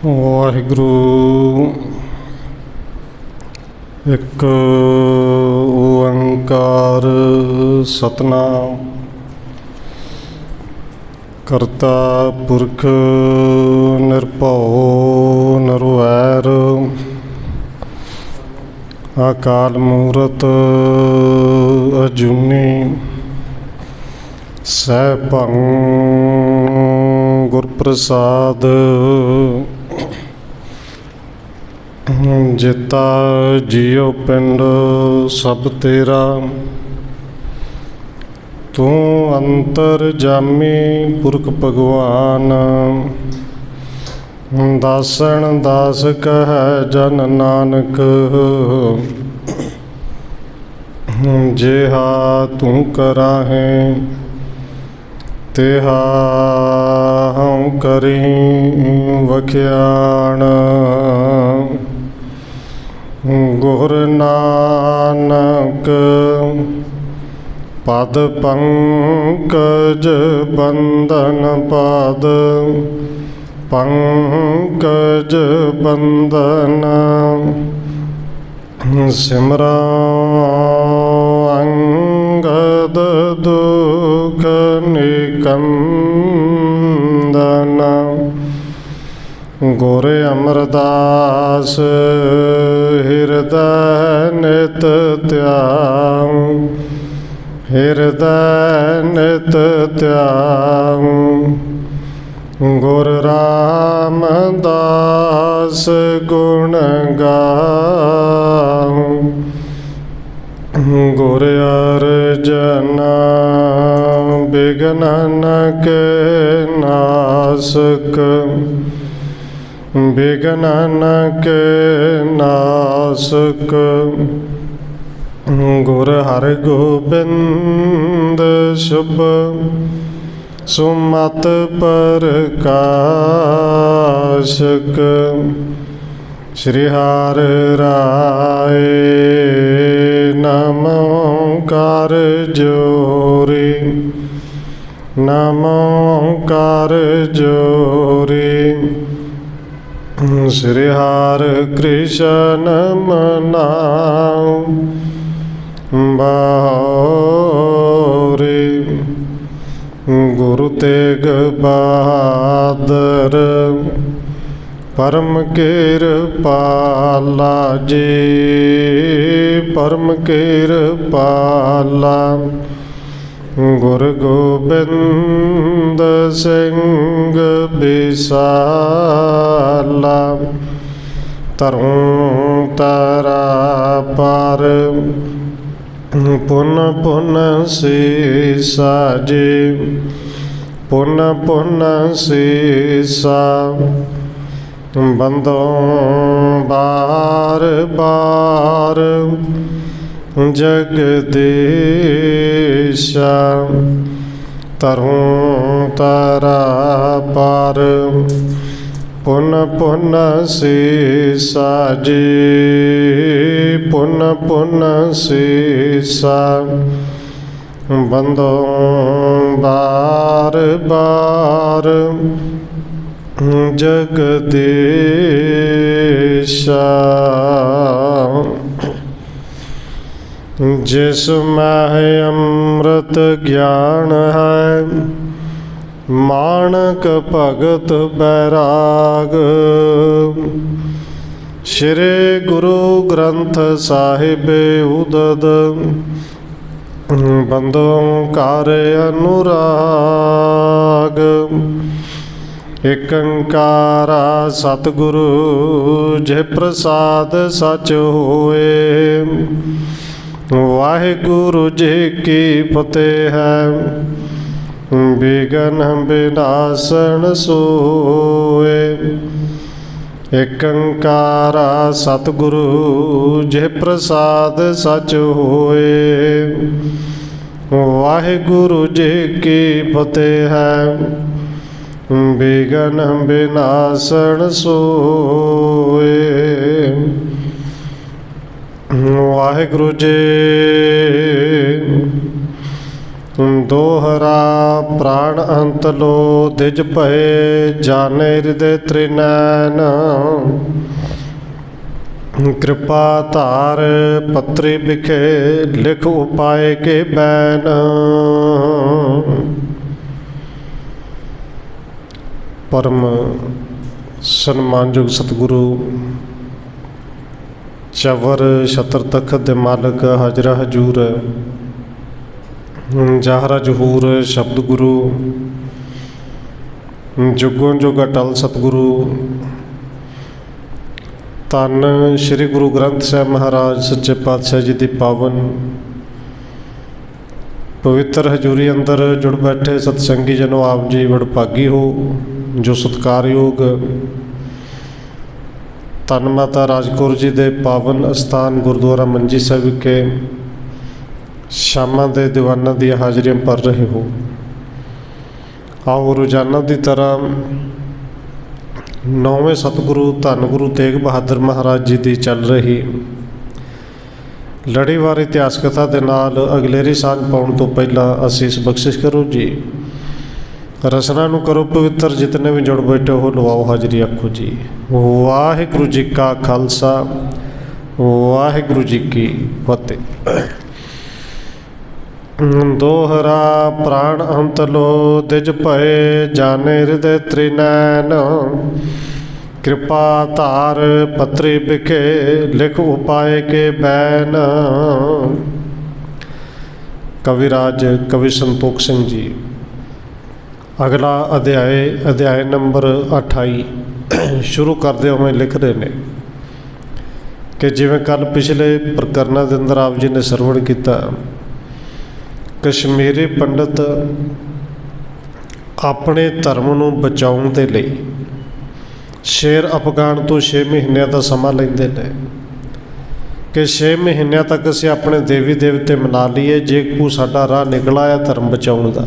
ਵਾਹਿਗੁਰੂ। ਇੱਕ ਓੰਕਾਰ ਸਤਨਾਮ ਕਰਤਾ ਪੁਰਖ ਨਿਰਭਉ ਨਿਰਵੈਰ ਅਕਾਲ ਮੂਰਤ ਅਜੂਨੀ ਸੈਭੰ ਗੁਰ ਪ੍ਰਸਾਦ ਜਿਤਾ ਜੀਉ ਪਿੰਡ ਸਭ ਤੇਰਾ ਤੂੰ ਅੰਤਰ ਜਾਮੀ ਪੁਰਖ ਭਗਵਾਨ ਦਾਸਣ ਦਾਸ ਕਹੈ ਜਨ ਨਾਨਕ ਜਿਹਾ ਤੂੰ ਕਰਾਹੇ ਤਿਹਾ ਹਉ ਕਰੀ ਵਖਿਆਣ ਗੁਰ ਨਾਨਕ ਪਦ ਪੰਕਜ ਬੰਦਨ ਪਦ ਪੰਕਜ ਬੰਦਨ ਸਿਮਰਾ ਅੰਗਦ ਦੁਖ ਨਿਕੰਦਨ ਗੁਰ ਅਮਰਦਾਸ ਹਿਰਦੈ ਨਿਤ ਧਿਆਨ ਹਿਰਦੈ ਨਿਤ ਧਿਆਨ ਗੁਰ ਰਾਮਦਾਸ ਗੁਣ ਗਾਉ ਗੁਰ ਅਰਜਨ ਬਿਘਨ ਕੇ ਨਾਸਕ ਬਿਘਨ ਕੇ ਨਾਸਕ ਗੁਰ ਹਰਗੋਬਿੰਦ ਸ਼ੁਭ ਸੁਮਤ ਪ੍ਰਕਾਸ਼ਕ ਸ਼੍ਰੀ ਹਰਿ ਰਾਏ ਨਮ ਓੰਕਾਰ ਜੋਰੀ ਨਮ ਓੰਕਾਰ ਜੋਰੀ ਸ਼੍ਰੀ ਹਰਿ ਕ੍ਰਿਸ਼ਨ ਮਨਾਉ ਬਾਉਰੀ ਗੁਰੂ ਤੇਗ ਬਹਾਦਰ ਪਰਮ ਕਿਰਪਾਲਾ ਜੀ ਪਰਮ ਕਿਰਪਾਲਾ ਗੁਰ ਗੋਬਿੰਦ ਸਿੰਘ ਬਿਸਾਲਾ ਤਰੁ ਤਰਾ ਪਰ ਪੁਨ ਪੁਨ ਸੀਸਾ ਜੀ ਪੁਨ ਪੁਨ ਸੀਸਾ ਬੰਦੋਂ ਬਾਰ ਬਾਰ ਜਗਦੀਸ਼ਾ ਤਰੁ ਤਰਾ ਪਰ ਪੁਨ ਪੁਨ ਸੀਸਾ ਜੀ ਪੁਨ ਪੁਨ ਸੀਸਾ ਬੰਦੋਂ ਬਾਰ ਬਾਰ ਜਗਦੀਸ਼ਾ ਜਿਸ ਮਹਿ ਅੰਮ੍ਰਿਤ ਗਿਆਨ ਹੈ ਮਾਣਕ ਭਗਤ ਬੈਰਾਗ ਸ਼੍ਰੀ ਗੁਰੂ ਗ੍ਰੰਥ ਸਾਹਿਬ ਉਦਦ ਬੰਦੋ ਓੰਕਾਰ ਅਨੁਰਾਗ ਏਕ ਓੰਕਾਰਾ ਸਤਿਗੁਰੂ ਜੇ ਪ੍ਰਸਾਦ ਸਚ ਹੋਏ ਵਾਹਿਗੁਰੂ ਜੀ ਕੀ ਫਤਿਹ ਹੈ ਬਿਘਨ ਬਿਨਾਸਨ ਸੋਏ ਏਕ ਓੰਕਾਰਾ ਸਤਿਗੁਰੂ ਜੇ ਪ੍ਰਸਾਦ ਸਚ ਹੋਏ ਵਾਹਿਗੁਰੂ ਜੀ ਕੀ ਫਤਿਹ ਹੈ ਬਿਘਨ ਬਿਨਾਸਨ ਸੋਏ ਵਾਹਿਗੁਰੂ ਜੀ दोहरा प्राण अंत लो द्विज भये जाने हृदय त्रिनैन कृपा धार पत्री बिखे लिख उपाय के बैन। परम सन्मानयोग सतगुरु चवर छत्र तखत दे मालक हाजरा हजूर जाहरा जहूर शब्द गुरु जुगों जुग अटल सतगुरु धन श्री गुरु ग्रंथ साहिब महाराज सच्चे पातशाह जी की पावन पवित्र हजूरी अंदर जुड़ बैठे सतसंगी जनों, आप जी वडभागी हो जो सत्कारयोग धन माता राजकौर जी के पावन अस्थान गुरुद्वारा मंजी साहिब के शामां दे दीवाना दी हाजरियां भर रहे हो। आओ रोजाना की तरह नौवें सतगुरु धन गुरु तेग बहादुर महाराज जी की चल रही लड़ीवार इतिहास कथा के नाल अगलेरी सांझ पाउण तो पहला असीस बख्शिश करो जी। रसना नूं करो पवित्र, जितने भी जुड़ बैठे हो लवाओ हाजरी आखो जी। वाहिगुरू जी का खालसा वाहिगुरू जी की फतेह। दोहरा प्राण अंत लो द्विज भये जाने हृदय त्रिनैन कृपा धार पत्री बिखे लिख उपाय के बैन। कविराज कवि संतोख सिंह जी। अगला अध्याय नंबर 28 शुरू करते हुए लिख रहे हैं कि जिवें कल पिछले प्रकरणों के अंदर आप जी ने सरवण किया, कश्मीरी पंडित अपने धर्म नूं बचाउण दे लई शेर अफगान तो 6 महीनों का समा लेंदे ने कि 6 महीनों तक असी अपने देवी देवते मना लीए, जे कोई साडा राह निकल आया धर्म बचाउण दा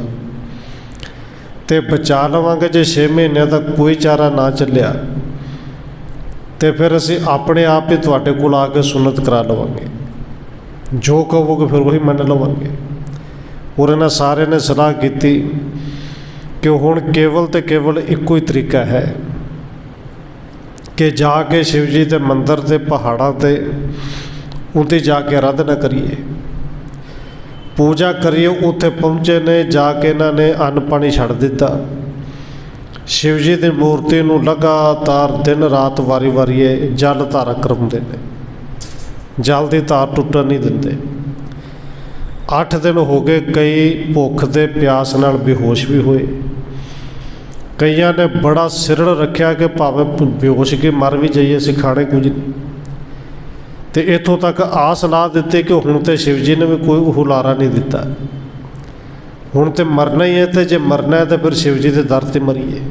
ते बचा लवांगे। जे 6 महीनों तक कोई चारा ना चलिया तो फिर असी अपने आप ही तुहाडे कोल आके सुन्नत करा लवांगे, जो कहोगे फिर वही मन लवांगे। और इन्हां सारे ने सलाह की कि हुण केवल तो केवल एको ही तरीका है कि जाके शिव जी के मंदिर के पहाड़ों ते उनकी जाके आराधना करिए, पूजा करिए। उत्थे पहुँचे ने जाके इन्होंने अन्न पानी छड़ दिता, शिव जी की मूर्ति नूं लगातार दिन रात वारी वारी जल धारा करवाते हैं, जल की धार टुटन नहीं देंगे। 8 दिन हो गए, कई भुख दे प्यास नाल बेहोश भी होए, कईयां ने बड़ा सिरड़ रखा कि भावें बेहोश के मर भी जाइए असीं खाने कुछ नहीं। तो इत्थों तक आ सलाह दी कि हुण तो शिव जी ने भी कोई हुलारा नहीं दिता, हुण तो मरना ही है, तो जे मरना है तो फिर शिव जी के दर से मरीए।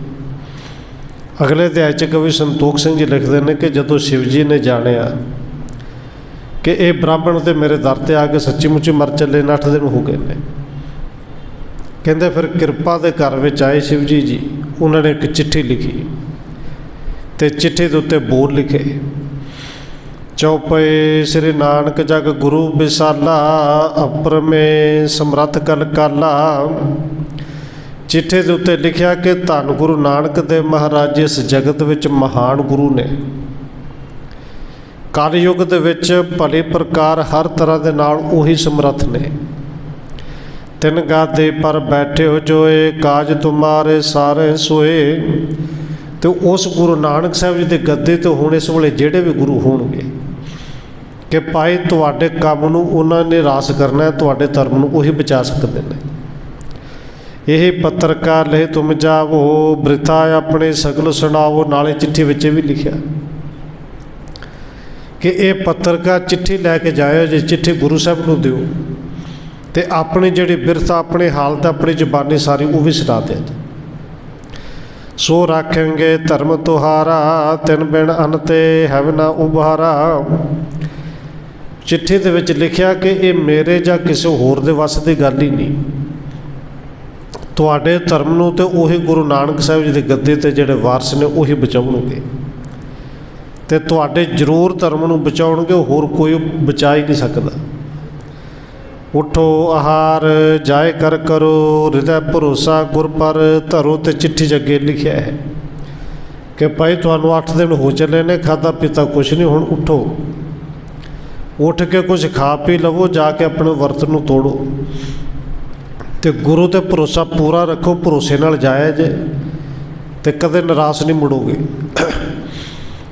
अगले अध्याय च कवि संतोख सिंह जी लिखते हैं कि जदों शिव जी ने जानिया कि ये ब्राह्मण तो मेरे दर से आके सच्ची मुच्ची मर चले, 8 दिन हो गए ने। कहते फिर कृपा के घर में आए शिव जी जी, उन्होंने एक चिट्ठी लिखी तो चिट्ठी के उत्ते बोल लिखे, चौपे श्री नानक जग गुरु विसाला अपर में समरथ कल काला। चिट्ठी के उत्ते लिखा कि धन गुरु नानक देव महाराज इस जगत विच महान गुरु ने, कलयुग दे विच भली प्रकार हर तरह के नाल उही समर्थ ने। तिन गादे पर बैठे हो जोए काज तुम्हारे सारे सोए। तो उस गुरु नानक साहब जी के गद्दे तो हुण इस वेले जिहड़े भी गुरु होणगे कि भाई तुहाडे काम नूं उन्हां ने रास करना है, तुहाडे धर्म नूं उही बचा सकते हैं। यही पत्रकार ले तुम जावो बृथा अपने सगल सुनावो। नाले चिट्ठी विच भी लिखा कि ये पत्रकार चिट्ठी लैके जाए, जे चिट्ठी गुरु साहब को दिओ तो अपनी जिहड़ी बिरथा अपनी हालत अपनी जबानी सारी वो भी सुना दे। सो रखेंगे धर्म तुहारा तिन बिन अन ते है ना उबारा। चिट्ठी दे विच लिखिया कि ये मेरे जा किसी होर दे वस की गल ही नहीं, तुहाडे धर्म नूं ते उही गुरु नानक साहब जी के गद्दे ते जिहड़े वारस ने उही बचाउणगे, ते तुहाडे जरूर धर्म नूं बचाउणगे, होर कोई बचा ही नहीं सकदा। उठो आहार जाए कर करो, हृदय भरोसा गुर पर धरो। तो चिट्ठी 'च अगे लिखिया है कि भाई तुहानू 8 दिन हो चले ने, खादा पीता कुछ नहीं, हुण उठो, उठ के कुछ खा पी लवो, जाके अपने वर्त नूं तोड़ो तो गुरु ते भरोसा पूरा रखो। भरोसे नाल जाया जे तो कदे निराश नहीं मुड़ोगे।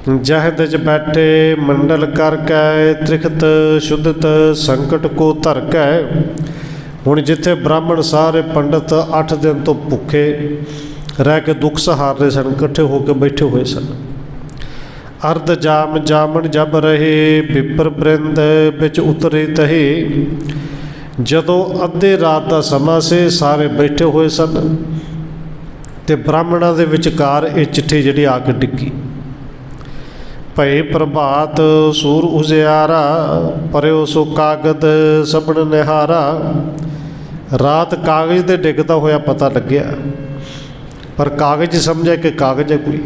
जहद च बैठे मंडल करके, त्रिखत शुद्धत संकट को धरकै। हुण जिथे ब्राह्मण सारे पंडित 8 दिन तो भुखे रह के दुख सहार रहे सन, इकट्ठे होकर बैठे हुए सन। अर्ध जाम जामन जब रहे, विपर बृंद बिच उतरे तहे। जदों अद्धे रात का समा से सारे बैठे हुए सन ते ब्राह्मणों के विचकार ये चिट्ठी जिहड़ी आके डिग्गी। भई प्रभात सूर उजियारा, परयो सो कागद सबन निहारा। रात कागज़ ते डिगदा होया पता लग्या, पर कागज़ समझा कि कागज़ है कोई।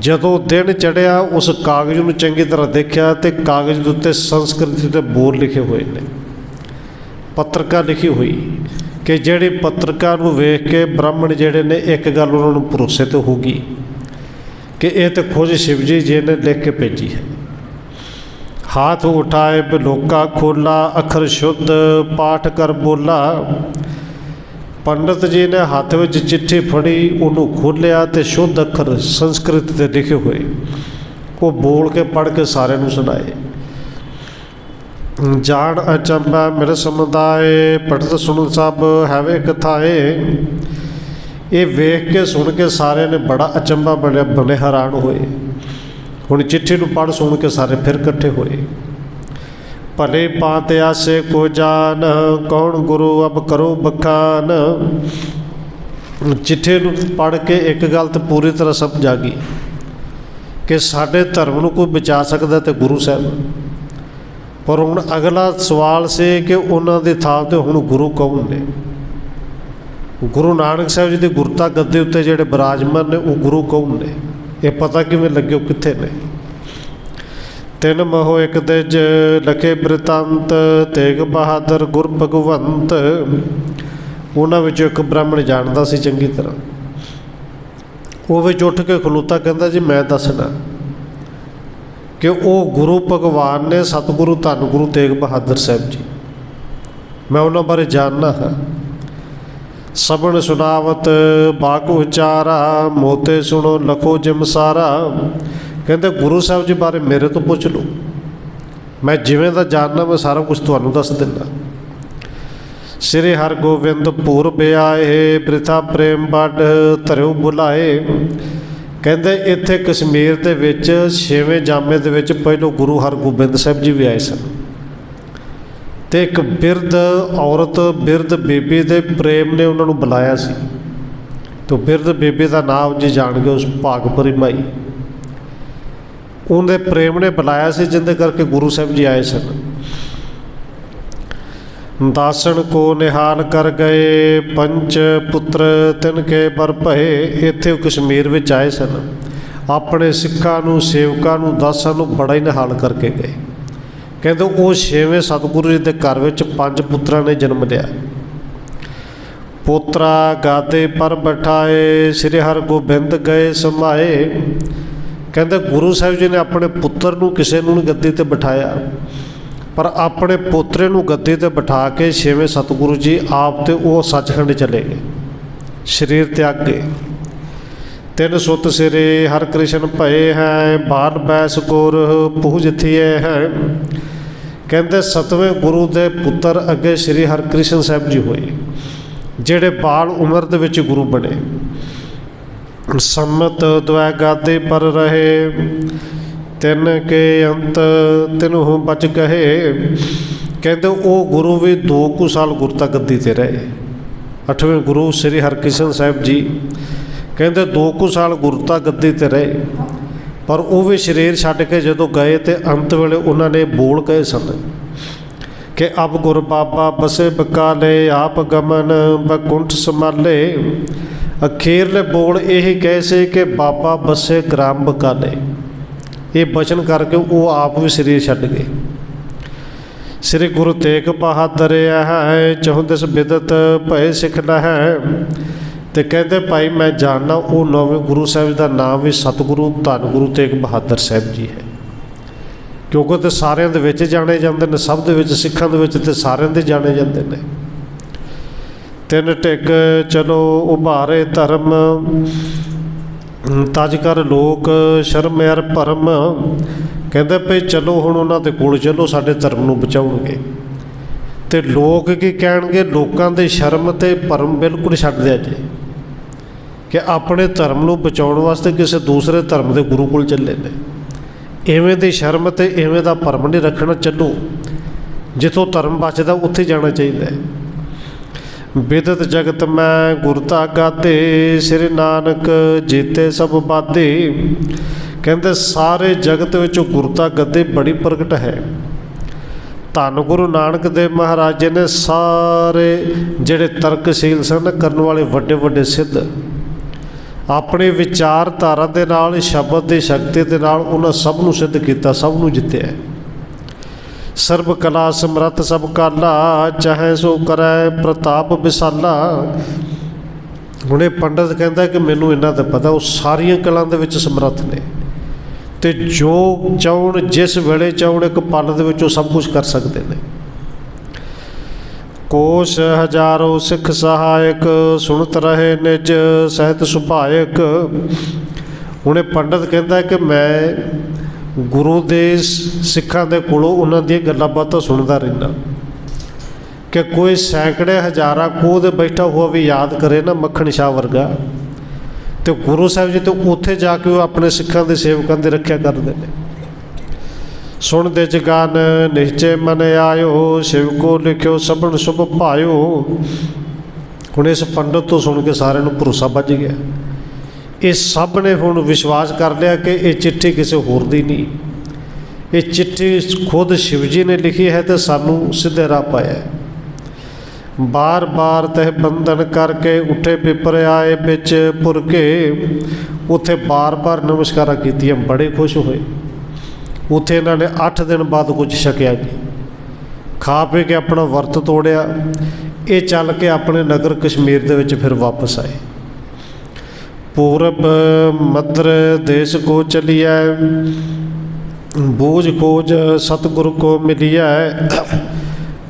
जदों दिन चढ़िया उस कागज़ नूं चंगी तरह देखा तो कागज़ के उत्ते संस्कृत के बोल लिखे हुए ने, पत्रिका लिखी हुई कि जिहड़ी पत्रिका नूं वेख के ब्राह्मण जिहड़े ने एक गल उन्होंने भरोसे तो होगी कि यह तो खुद शिव जी ने लिख के भेजी है। हाथ उठाए बिलोका खोला, अखर शुद्ध पाठ कर बोला। पंडित जी ने हाथ में चिट्ठी फड़ी, उन्होंने खोलिया तो शुद्ध अखर संस्कृत के लिखे हुए वो बोल के पढ़ के सारे नूं सुनाए। जान अचंबा मेरे समुदाय, पढ़त सुन सब हैवे कथाए। ये वेख के सुन के सारे ने बड़ा अचंबा बने हैरान होए। हुण चिट्ठी नूं पढ़ सुन के सारे फिर इकट्ठे होए। भले पात आसे को जान, कौन गुरु अब करो बखान। चिट्ठी नूं पढ़ के एक गल तो पूरी तरह समझ आ गई कि साडे धर्म नूं कोई बचा सकदा ते गुरु साहब। पर हुण अगला सवाल से कि उन्हां दी थां ते हुण गुरु कौन ने। गुरु नानक साहब जी की गुरता गद्दे उत्ते जिहड़े विराजमान ने वो गुरु कौन ने, ये पता किवें लग्गे कित्थे ने। तिन महो एक दिज लखे बृतांत, तेग बहादुर गुर भगवंत। उन्हां विचों एक ब्राह्मण जानदा सी चंगी तरह, वो विच उठ के खलोता कहंदा जी मैं दसना कि वो गुरु भगवान ने, सतगुरु धन गुरु तेग बहादुर साहब जी। मैं उन्होंने बारे जानना हाँ। सबन सुनावत बाक उचारा, मोते सुनो लखो जिम सारा। कहते गुरु साहब जी बारे मेरे तो पुछ लो, मैं जिवें दा जानना मैं सारा कुछ तुहानूं दस दिना। श्री हर गोविंद पूर ब्याए, बृथा प्रेम बड धरियो बुलाए। कहते इत्थे कश्मीर के विच 6वें जामे दे विच पहलों गुरु हरगोबिंद साहब जी भी आए सन। तो एक बिरध औरत बिरध बीबी दे प्रेम ने उन्होंने बुलाया सी। तो बिरध बीबी का नाम जी जान गए, उस भागपुरी माई उनके प्रेम ने बुलाया सी, जिंदे करके गुरु साहब जी आए सन। दासन को निहाल कर गए, पंच पुत्र तिनके बर भए। इत्थे कश्मीर विच आए सन, अपने सिखां नूं सेवकां नूं दासां नूं बड़ा ही निहाल करके गए। कहते वो 6वें सतगुरु जी के घर में 5 पुत्रां ने जन्म लिया। पोतरा गादे पर बैठाए, श्री हरगोबिंद गए समाए। कहते गुरु साहब जी ने अपने पुत्र नूं किसी नूं गद्दी ते बिठाया, पर अपने पोतरे नूं गद्दी ते बिठा के 6वें सतगुरु जी आप तो वो सचखंड चले गए, शरीर त्याग गए। 3 सुत सिरे हर कृष्ण भये हैं, बाल बैस गोर पूज थिए हैं। कहते 7वें गुरु के पुत्र अगे श्री हरकृष्ण साहब जी होए, जिहड़े बाल उम्र दे विच गुरु बने। सम्मत द्वै गादे पर रहे, तिन के अंत तिन्हु बच कहे। कहते वो गुरु भी 2 साल गुरता गद्दी ते रहे। 8वें गुरु श्री हरकृष्ण साहब जी कहते 2 साल गुरता गद्दी ते रहे, पर वो भी शरीर छड्ड के जदों गए तो अंत वेले उन्होंने बोल कहे सन कि अब गुर बाबा बसे बकाले, आप गमन बकुंठ संभाले। अखीरले बोल यही कहे से कि बाबा बसे ग्राम बकाले। ये बचन करके वो आप भी शरीर छड्ड गए। श्री गुरु तेग बहादुर है चहुं दिस बिदत भय सिख है। तो कहते भाई मैं जानना वो नौवें गुरु साहब का नाम भी सतगुरु धन गुरु तेग बहादुर साहब जी है, क्योंकि तो सारिਆਂ ਦੇ ਵਿੱਚ जाने जाते हैं, सब ਦੇ ਵਿੱਚ सिखां ਦੇ ਵਿੱਚ ਤੇ ਸਾਰਿਆਂ ਦੇ जाने जाते हैं। ਤਿੰਨ ਢਿੱਗ चलो उभारे धर्म तज कर लोक शर्म यार भरम। कहते भाई चलो हुण उन्हां दे कोल चलो साडे धर्म नूं बचाउणगे। ते लोक की कहणगे, लोकां दे शर्म ते भरम बिल्कुल छड्ड दिया जे कि अपने धर्म नूं बचाउण वास्ते किसी दूसरे धर्म के गुरु कोल चले ने। इवें दी शर्म ते इवें दा भरम नहीं रखना, चलो जिथों धर्म बचदा उत्थे जाना चाहिए। बिदत जगत मैं गुरता गाते श्री नानक जीते सब बादे। कहते सारे जगत विच गुरता गद्दे बड़ी प्रगट है। धन गुरु नानक देव महाराज जी ने सारे जिहड़े तर्कशील सन करने वाले वड्डे वड्डे सिद्ध अपनी विचारधारा दे नाल शब्द की शक्ति दे नाल उन्हां सब नूं सिद्ध कीता, सब नूं जित्तिया। सर्ब कला समरथ सब काला चाहे सो करे प्रताप विसाला। हुण ये पंडित कहता कि मैनू इन्हां दा पता वो सारियां कलां दे विच समरथ ने, ते जो चाहण जिस वेले चाहण एक पल दे विच सब कुछ कर सकते हैं। कोश हजारों सिख सहायक सुनत रहे निज सहित सुभायक। हुण ये पंडित कहता कि मैं गुरु दे सिखां दे कोलों उन्हां दी गल्लां बातां सुनदा रहिंदा कि कोई सैकड़े हज़ारां कोह दे बैठा हुआ भी याद करे ना मक्खण शाह वर्गा, तो गुरु साहब जी तो उत्थे जाके वो अपने सिखां दे सेवकां दी रखिया करदे ने। सुन दे जगान निश्चय मन आयो सेवको लिखियो सबन शुभ भायो। हुण इस पंडित तो सुन के सारिਆਂ ਨੂੰ भरोसा बज गया। ये सब ने हुण विश्वास कर लिया कि ये चिट्ठी किसी होर दी नहीं, ये चिट्ठी खुद शिव जी ने लिखी है तो सानू सीधे राह पाया। बार बार तह बंधन करके उठे पिपर आए बिच पुर के। उत्थे बार बार नमस्कार कीतियां, बड़े खुश होए। उत्थे इन्हां ने 8 दिन बाद कुछ छकिया जी, खा पी के अपना वर्त तोड़िया। ये चल के अपने नगर कश्मीर दे विच फिर वापस आए। पूरब मध्र देश को चलिया बूझ खोज सतगुरु को मिलिया।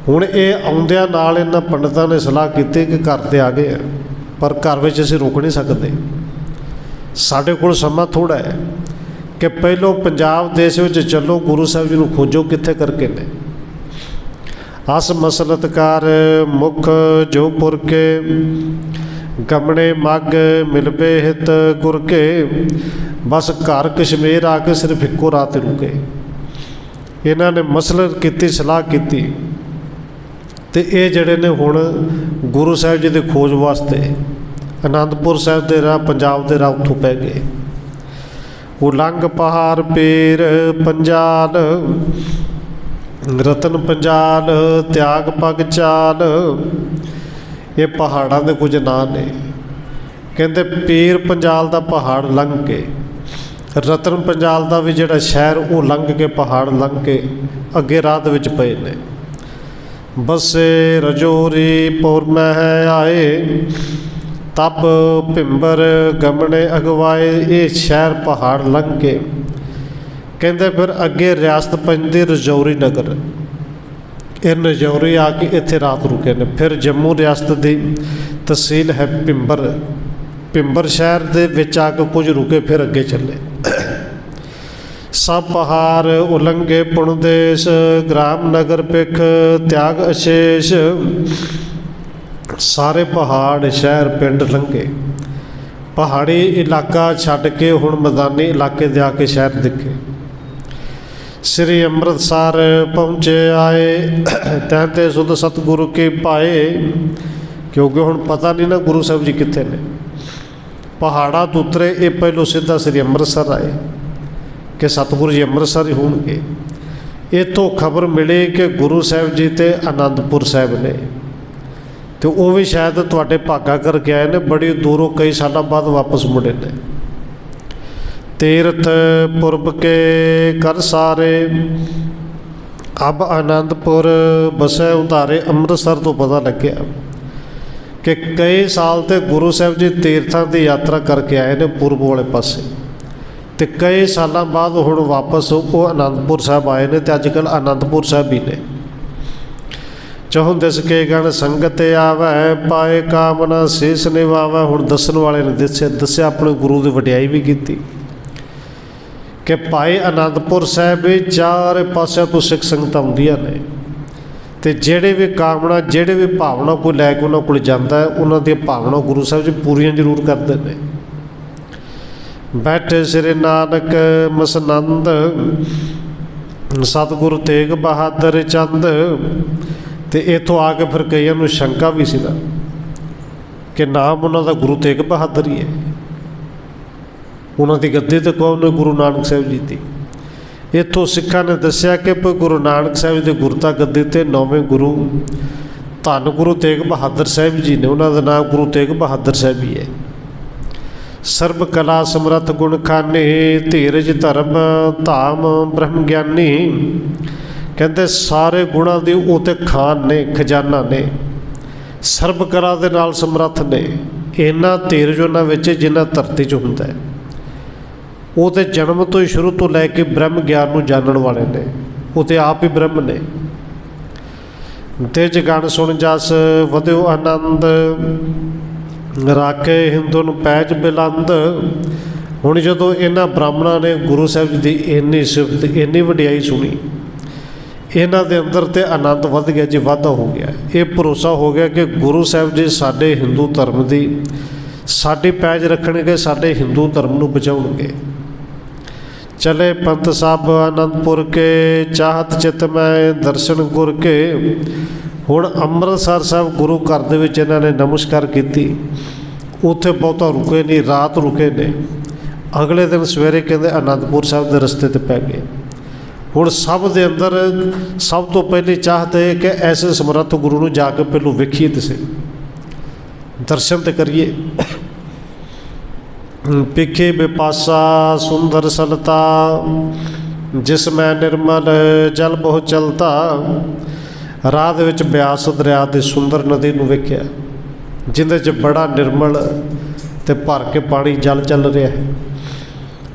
हुण ये आउंदियां नाल इन्हां पंडितां ने सलाह की कि घर ते आ गए, पर घर विच असीं रुक नहीं सकते, साडे कोल समा थोड़ा है कि पहलों पंजाब देश विच चलो गुरु साहब जी नूं खोजो कित्थे करके ने। अस मसलतकार मुख जो पुर के गमने मग मिलबे हित गुर के। बस घर कश्मीर आके सिर्फ इक्को रात रुके। इन्हां ने मसलत की सलाह की ते ये जड़े ने हुण गुरु साहब जी की खोज वास्ते आनंदपुर साहब के राह पंजाब के राह उत्थों पै गए। उलंघ पहाड़ पीर पंजाल रतन पंजाल त्याग पग चाल। ये पहाड़ों के कुछ नाम ने। कहते पीर पंजाल का पहाड़ लंघ के, रतन पंजाल का भी जोड़ा शहर वो लंघ के पहाड़ लंघ के अगे राह विच पे ने। बसे रजौरी पौर मह आए तब भिंबर गमने अगवाए। ये शहर पहाड़ लंघ के कहते फिर अगे रियासत पैंदी रजौरी नगर। इन रजौरी आके इत्थे रात रुके ने। फिर जम्मू रियासत की तहसील है भिंबर। भिंबर शहर के विच आके कुछ रुके, फिर अगे चले। सब पहाड़ उलंघे पुणदेश ग्राम नगर पिख त्याग अशेष। सारे पहाड़ शहर पिंड लंघे, पहाड़ी इलाका छड्ड के हुण मैदानी इलाके दे आके शहर दिखे। श्री अमृतसर पहुँचे आए तहते सुध सतगुरु के पाए। क्योंकि हुण पता नहीं ना गुरु साहब जी कित्थे ने। पहाड़ा तो उतरे, ये पहलों सीधा श्री अमृतसर आए कि सतगुरु जी अमृतसर ही होणगे। इतों खबर मिली कि गुरु साहब जी तो आनंदपुर साहब ने, तो वो भी शायद तुहाडे भागा करके आए ने। बड़ी दूरों कई साल बाद वापस मुड़े ने। तीर्थ पुरब के कर सारे अब आनंदपुर बसै उतारे ਅੰਮ੍ਰਿਤਸਰ ਤੋਂ पता लग्या कि कई साल तो गुरु साहब जी तीर्थां की यात्रा करके आए ने पूर्व वाले पासे, तो कई साल बाद हुण वापस वो आनंदपुर साहब आए ने, तो अजकल आनंदपुर साहब ही ने। चहुं दिस के गण संगत आवे, पाए कामना शीस निवावे। हुण दसन वाले ने दस्या अपने गुरु की वडियाई भी की कि भाई आनंदपुर साहब भी चारे पासों तो सिख संगत आउंदियां ने, तो ਜਿਹੜੇ भी कामना ਜਿਹੜੇ भी भावना कोई लैके उन्होंने को जाता है, उन्होंने भावना गुरु साहब जी पूरियां जरूर करते हैं। बैठे श्री नानक मसनंद, सतगुरु तेग बहादुर चंद। तो इतों आके फिर कईयों को शंका भी सी कि नाम उन्होंने गुरु तेग बहादुर ही है, उन्होंने गद्दी तो कौन ने गुरु नानक साहब जी की। इतों सिखा ने दसिया कि गुरु नानक साहब की गुरता गद्दी ते नौवें गुरु धन गुरु तेग बहादुर साहब जी ने, उन्होंने नाम गुरु तेग बहादुर साहब ही है। सर्ब कला समरथ गुण खानी, धीरज धर्म धाम ब्रह्म ज्ञानी। कहते सारे गुणों की वो तो खान ने, खजाना ने, सर्ब कला दे नाल समरथ ने। इन्ना धीरज उन्होंने जिन्ना धरती च हुंदा है। वो तो जन्म तो ही शुरू तो लैके ब्रह्म ज्ञान को जानने वाले ने, वो तो आप ही ब्रह्म ने। तेज गण सुन जस वध्यो आनंद, राखे हिंदू पैज बिलंद। हुण जदों इन्हां ब्राह्मणां ने गुरु साहब जी की इन्नी सिफत इन्नी वडियाई सुनी, इन्हां दे अंदर ते आनंद वध गया जी, वाधा हो गया। ये भरोसा हो गया कि गुरु साहब जी साडे हिंदू धर्म की साडी पैज रखणगे, साडे हिंदू धर्म नूं बचाउणगे। चले पंत साहब आनंदपुर के, चाहत चित मैं दर्शन गुर के। हुण अमृतसर साहब गुरु घर दे विच इन्हां ने नमस्कार की, उत्थे बहुता रुके नहीं, रात रुके ने। अगले दिन सवेरे कहते आनंदपुर साहब के रस्ते ते पै गए। हुण सब दे अंदर सब तो पहली चाहत है कि ऐसे समर्थ गुरु नूं जाके पहलों वेखीए ते सही, दर्शन तो करिए। पिखे बिपासा सुंदर सलता, जिसमें निर्मल जल बहुत चलता। राह दे विच ब्यास दरिया की सुंदर नदी नूं वेख्या, जिंदे च बड़ा निर्मल ते भर के पानी जल चल रहा है।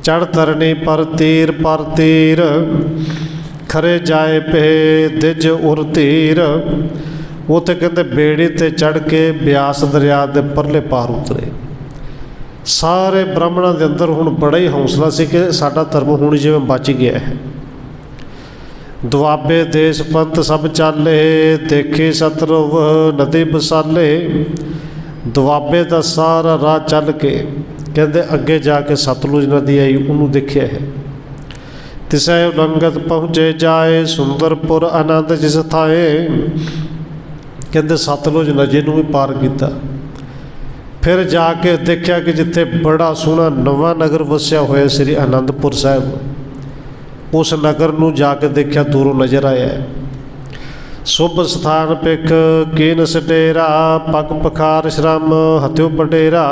चढ़ तरनी पर तीर, खरे जाए पे दिज उर तीर। वो तो कहते बेड़ी ते चढ़ के ब्यास दरिया के परले पार उतरे। सारे ब्राह्मणों के अंदर हुण बड़ा ही हौसला सी कि साडा धर्म हुण जिवें बच गया है। दुआबे देश पंथ सब चाले, देखे सतरुव नदी बसाले। दुआबे का सारा राह चल के कहते अगे जाके सतलुज नदी आई, उन्होंने देखिया है। तिसै उलंघत पहुँचे जाए, सुंदरपुर आनंद जिस थाए। कहते सतलुज नदी नूं भी पार किया। फिर जाके देखा कि जिथे बड़ा सोहना नवा नगर वसिया होया श्री आनंदपुर साहब, उस नगर नूं जाके देखा, दूरों नज़र आया है। शुभ स्थान पिख कीनस डेरा, पग पखार श्रम हथ्यो बडेरा।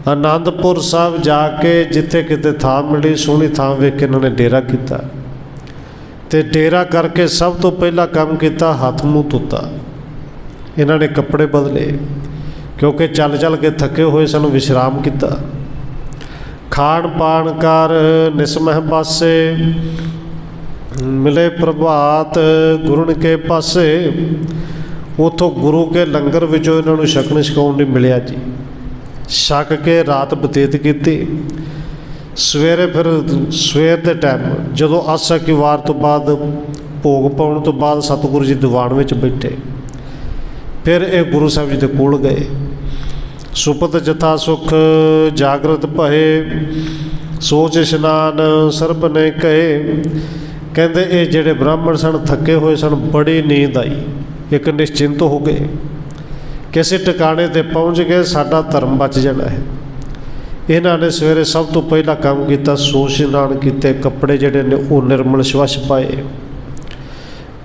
आनंदपुर साहब जाके जिथे किते थां मिली, सोहनी थां वेख के इन्होंने डेरा किया। ते डेरा करके सब तो पहला काम किया, हथ मूँह धोता। इन्होंने कपड़े बदले क्योंकि चल चल के थके हुए सन, विश्राम किया। खाण पान कर निसमह पासे, मिले प्रभात गुरुन के पासे। उतों गुरु के लंगर विचों इन्होंने छकण छकाउण नहीं मिलिया जी। छक के रात बतीत की। सवेरे फिर सवेर के टाइम जदों आसा की वार तो बाद भोग पाउण तो बाद सतगुरु जी दीवान में बैठे। फिर ये गुरु साहब जी के कोल गए। सुपत जथा सुख जागृत भये, सोच इशनान सर्ब ने कहे। कहते ये जेड़े ब्राह्मण सन थके हुए सन, बड़ी नींद आई, एक निश्चिंत हो गए। किसी टिकाणे ते पहुँच गए, साडा धर्म बच जाना है। इन्होंने सवेरे सब तो पहला काम किया, सोच इशनान किए, कपड़े जेड़े ने वो निर्मल स्वच्छ पाए।